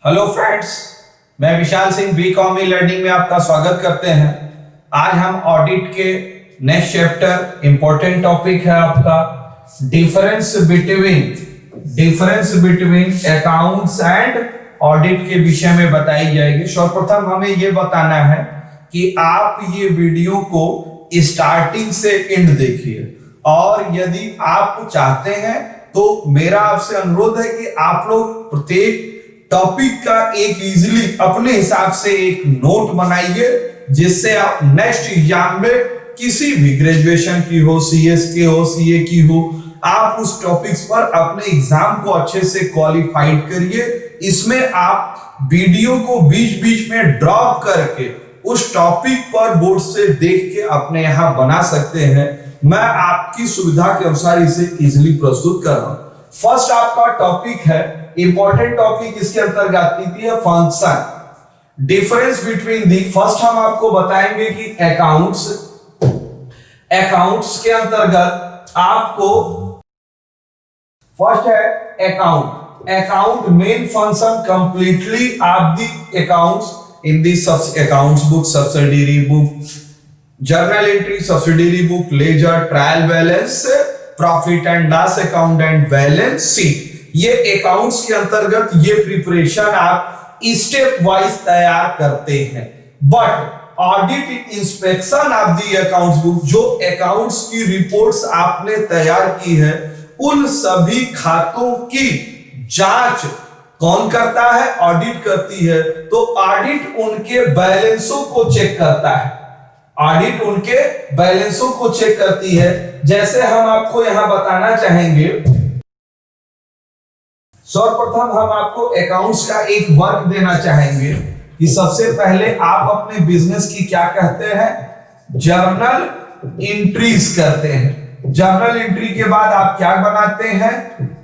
Hello friends, मैं Vishal Singh BCom e learning में आपका स्वागत करते हैं। आज हम ऑडिट के नेक्स्ट चैप्टर इंपॉर्टेंट टॉपिक है आपका difference between accounts and audit के विषय में बताई जाएगी। सर्वप्रथम हमें यह बताना है कि आप ये वीडियो को स्टार्टिंग से एंड देखिए, और यदि आप चाहते हैं तो मेरा आपसे अनुरोध है कि आप लोग प्रत्येक टॉपिक का एक इजीली अपने हिसाब से एक नोट बनाइए, जिससे आप नेक्स्ट एग्जाम में किसी भी ग्रेजुएशन की हो, सीएस के हो, सीए की हो, आप उस टॉपिक्स पर अपने एग्जाम को अच्छे से क्वालिफाइड करिए। इसमें आप वीडियो को बीच बीच में ड्रॉप करके उस टॉपिक पर बोर्ड से देख के अपने यहां बना सकते हैं। मैं आपकी सुविधा के अनुसार इसे इजीली प्रस्तुत कर रहा हूं। फर्स्ट आपका टॉपिक है, इंपॉर्टेंट टॉपिक इसके अंतर्गत आती है function. Difference between the, first हम आपको बताएंगे कि अकाउंट्स के अंतर्गत आपको फर्स्ट है account main function completely of the accounts in the accounts book, subsidiary book, journal entry, subsidiary book, ledger, trial balance, profit and loss account and balance sheet. ये accounts के अंतर्गत ये प्रिपरेशन आप step wise तैयार करते हैं। But audit inspection of the accounts book, जो accounts की रिपोर्ट्स आपने तैयार की है, उन सभी खातों की जांच कौन करता है? ऑडिट करती है। तो ऑडिट उनके बैलेंसों को चेक करता है, ऑडिट उनके बैलेंसों को चेक करती है। जैसे हम आपको यहां बताना चाहेंगे, सर्वप्रथम हम आपको अकाउंट्स का एक वर्क देना चाहेंगे कि सबसे पहले आप अपने बिजनेस की क्या कहते हैं? जर्नल एंट्रीज करते हैं। जर्नल एंट्री के बाद आप क्या बनाते हैं?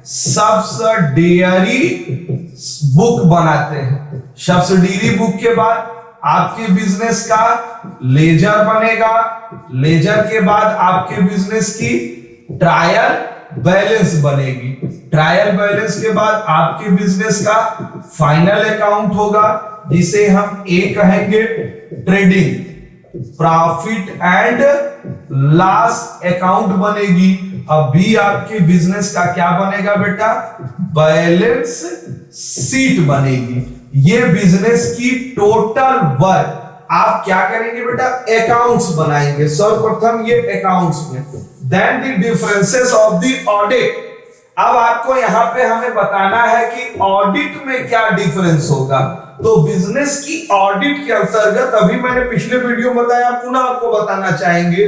सब्सिडियरी बुक बनाते हैं। सब्सिडियरी बुक के बाद आपके बिजनेस का लेजर बनेगा। लेजर के बाद आपके बिजनेस की ट्रायल बैलेंस बनेगी। ट्रायल बैलेंस के बाद आपके बिजनेस का फाइनल अकाउंट होगा, जिसे हम ए कहेंगे trading. Profit and loss account बनेगी। अब बी आपके बिजनेस का क्या बनेगा बेटा? बैलेंस शीट बनेगी। ये बिजनेस की टोटल वर्क आप क्या करेंगे बेटा? अकाउंट्स बनाएंगे। सर्वप्रथम ये अकाउंट्स में, then the differences of the audit. अब आपको यहां पे हमें बताना है कि ऑडिट में क्या डिफरेंस होगा। तो बिजनेस की ऑडिट के अंतर्गत, अभी मैंने पिछले वीडियो में बताया, पुनः आपको बताना चाहेंगे,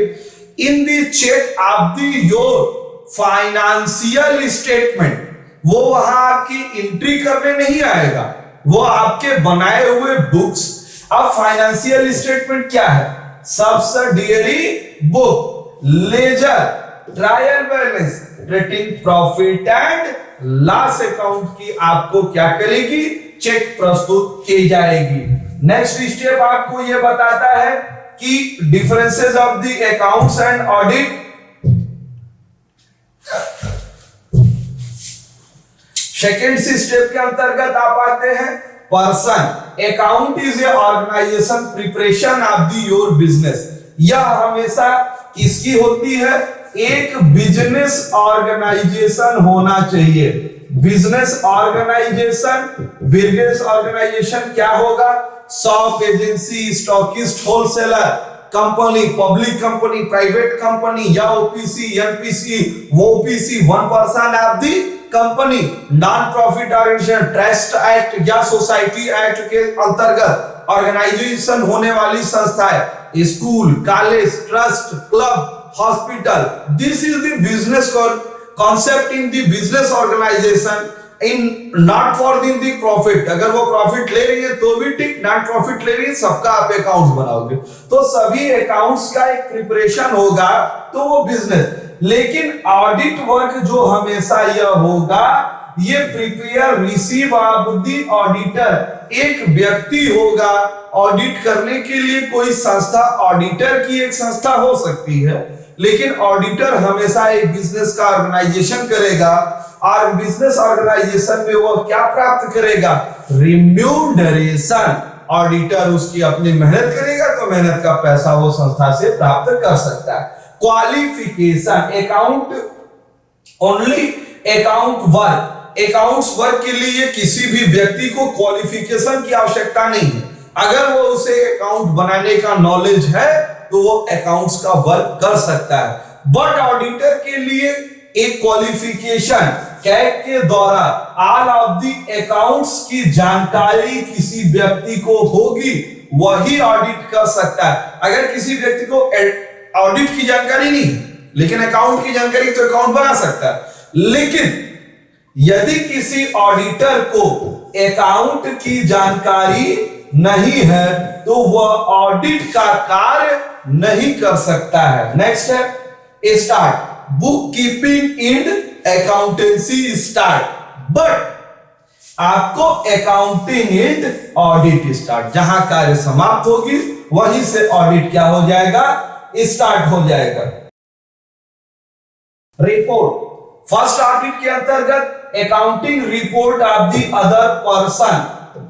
in the check of the your financial statement, वो वहां आपकी एंट्री करने नहीं आएगा, वो आपके बनाए हुए बुक्स। अब फाइनेंशियल स्टेटमेंट क्या है? Subsidiary book, ledger, trial balance, trading, profit and loss account की आपको क्या करेगी? चेक प्रस्तुत की जाएगी। नेक्स्ट स्टेप आपको यह बताता है कि differences of the accounts and audit. Second step के अंतर्गत आप आते हैं person. Account is a organisation preparation of the your business. यह हमेशा किसकी होती है? एक बिजनेस ऑर्गेनाइजेशन होना चाहिए। बिजनेस ऑर्गेनाइजेशन क्या होगा? Shop, agency, stockist, wholesaler, company, public company, private company, या OPC, NPC, OPC, one person of the company, non profit organization, trust act या सोसाइटी एक्ट के अंतर्गत ऑर्गेनाइजेशन होने वाली संस्थाएं, school, college, trust, club, hospital. This is the business concept in the business organization, in not for in the profit. अगर वो profit ले रही है तो भी ठीक, नॉट प्रॉफिट ले रही है, सबका आप अकाउंट्स बनाओगे। तो सभी अकाउंट्स का एक प्रिपरेशन होगा, तो वो बिजनेस। लेकिन ऑडिट वर्क जो हमेशा यह होगा, ये prepare receive of the auditor. एक व्यक्ति होगा ऑडिट करने के लिए, कोई संस्था, ऑडिटर की एक संस्था हो सकती है, लेकिन ऑडिटर हमेशा एक बिजनेस का ऑर्गेनाइजेशन करेगा और बिजनेस ऑर्गेनाइजेशन में वो क्या प्राप्त करेगा? रिम्यूनरेशन। ऑडिटर उसकी अपनी मेहनत करेगा तो मेहनत का पैसा वो संस्था से प्राप्त कर सकता है। Qualification, account only account work, accounts work के लिए किसी भी व्यक्ति को क्वालिफिकेशन की आवश्यकता नहीं है। अगर वो उसे अकाउंट बनाने का नॉलेज है तो वो अकाउंट्स का वर्क कर सकता है। बट ऑडिटर के लिए एक क्वालिफिकेशन कैग के द्वारा ऑल ऑफ द अकाउंट्स की जानकारी किसी व्यक्ति को होगी, वही ऑडिट कर सकता है। अगर किसी व्यक्ति को ऑडिट की जानकारी नहीं लेकिन अकाउंट की जानकारी, तो अकाउंट बना सकता है। लेकिन यदि किसी ऑडिटर को अकाउंट की जानकारी नहीं है तो वह ऑडिट का कार्य नहीं कर सकता है। नेक्स्ट है start, book keeping in accountancy start, but आपको अकाउंटिंग इन ऑडिट स्टार्ट, जहां कार्य समाप्त होगी वहीं से ऑडिट क्या हो जाएगा? स्टार्ट हो जाएगा। रिपोर्ट, फर्स्ट ऑडिट के अंतर्गत accounting report of the other person,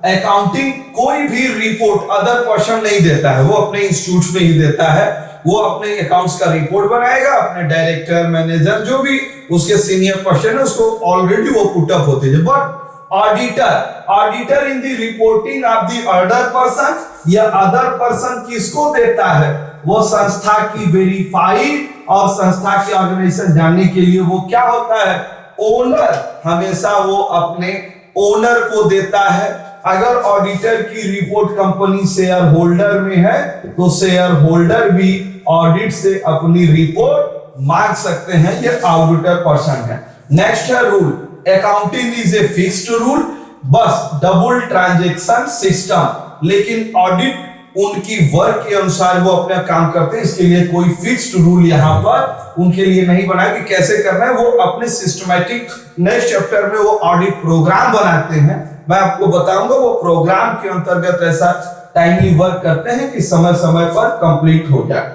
accounting कोई भी रिपोर्ट अदर पर्सन नहीं देता है, वो अपने इंस्टीट्यूट में ही देता है। वो अपने अकाउंट्स का रिपोर्ट बनाएगा, अपने डायरेक्टर मैनेजर जो भी उसके सीनियर पर्सन है उसको ऑलरेडी वो पुटअप होते हैं। But auditor in the reporting of the other person, या अदर पर्सन किसको देता है? वो संस्था की वेरीफाइड और संस्था की ऑर्गेनाइजेशन जानने के लिए वो क्या होता है? ओनर, हमेशा वो अपने ओनर को देता है। अगर ऑडिटर की रिपोर्ट कंपनी शेयर होल्डर में है तो शेयर होल्डर भी ऑडिट से अपनी रिपोर्ट मांग सकते हैं, ये ऑडिटर पर्सन है। नेक्स्ट है rule, accounting is a fixed rule, बस डबल ट्रांजैक्शन सिस्टम, लेकिन ऑडिट उनकी वर्क के अनुसार वो अपना काम करते हैं, इसके लिए कोई फिक्स्ड रूल यहाँ पर उनके लिए नहीं बना कि कैसे करना है। वो अपने सिस्टमैटिक नेक्स्ट चैप्टर में वो ऑडिट प्रोग्राम बनाते हैं, मैं आपको बताऊंगा। वो प्रोग्राम के अंतर्गत ऐसा टाइमली वर्क करते हैं कि समय समय पर कंप्लीट हो जाए।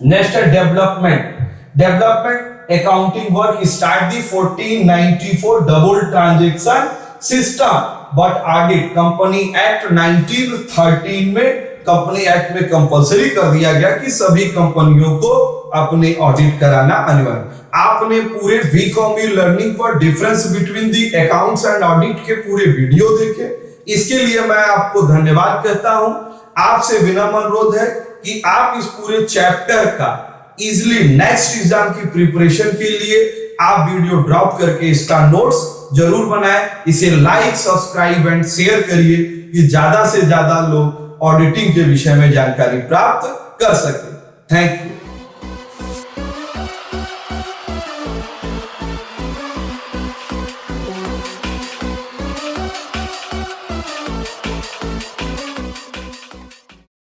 नेक्स्ट है development, development accounting work start the 1494 double transaction system, but audit company act 1913 में, कंपनी एक्ट में कंपलसरी कर दिया गया कि सभी कंपनियों को अपने ऑडिट कराना अनिवार्य। आपने पूरे वीकॉम लर्निंग पर difference between the accounts and audit के पूरे वीडियो देखे, इसके लिए मैं आपको धन्यवाद कहता हूं। आपसे विनम्र अनुरोध है कि आप इस पूरे चैप्टर का इजिली नेक्स्ट एग्जाम की प्रिपरेशन के लिए आप वीडियो ड्रॉप करके इसका नोट्स जरूर बनाएं। इसे लाइक, सब्सक्राइब एंड शेयर करिए कि ज्यादा से ज्यादा लोग ऑडिटिंग के विषय में जानकारी प्राप्त कर सके। Thank you.